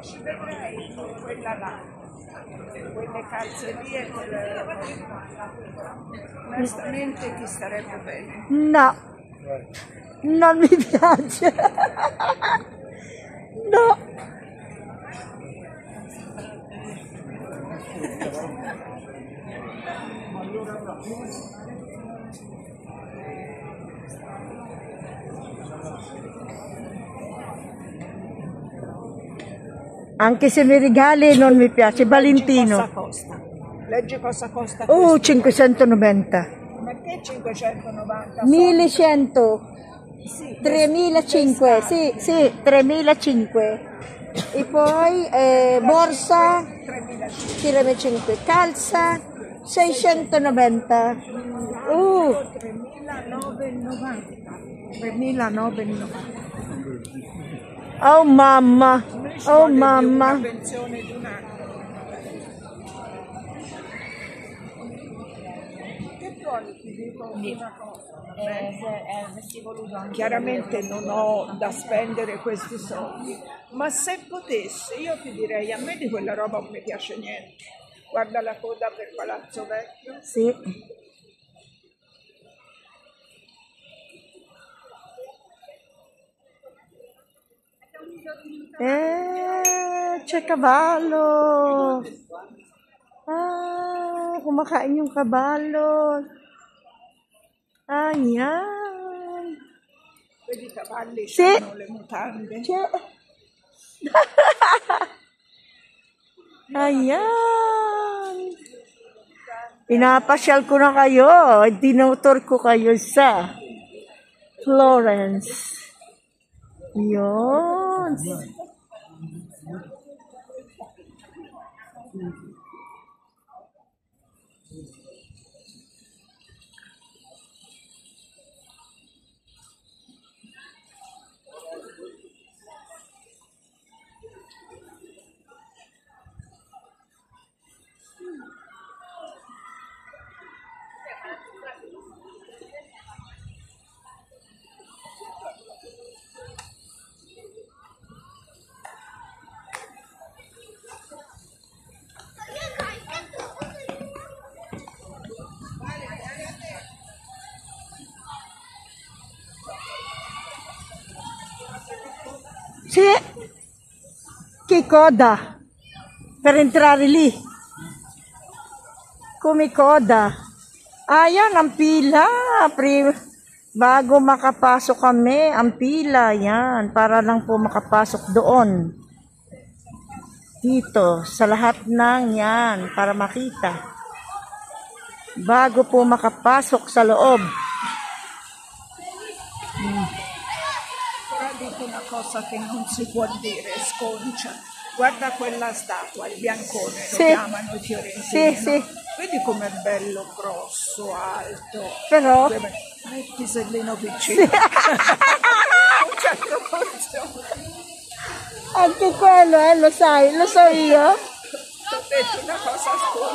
ci vedrei quella là, quelle calze lì e quelle... Onestamente ti starebbe bene. No, non mi piace. No. Anche se mi regali non mi piace. Valentino. Cosa costa? Leggi cosa costa. 590. Ma che 590? 1100. Sì, 3005. Sì, sì, 3005. E poi borsa 3500. Calza 690. 3.990. Oh mamma, oh mamma. Una pensione di un anno. Che vuoi ti dico una cosa? Chiaramente non ho da spendere questi soldi, ma se potessi io ti direi a me di quella roba non mi piace niente. Guarda la coda per Palazzo Vecchio. Sì. C'è cavallo. Ah, kumakain yung cavallo. Ayan. Vedi i cavalli, Sì. hanno le mutande. Ayan. Pinapasyal ko na kayo. Dinotor ko kayo sa Florence. Yun. Sì, che coda per entrare lì. Come coda. Ayan ang pila. Bago makapasok kami, ang pila. Yan, para lang po makapasok doon. Dito, sa lahat ng yan, para makita. Bago po makapasok sa loob. Dico una cosa che non si può dire, sconcia. Guarda quella statua, il biancone, lo chiamano i fiorentini. Sì, sì. Vedi com'è bello, grosso, alto. Però... il pisellino piccino. Sì. Un certo funzione. Anche quello, lo sai, lo so io. Ti ho detto una cosa sconcia.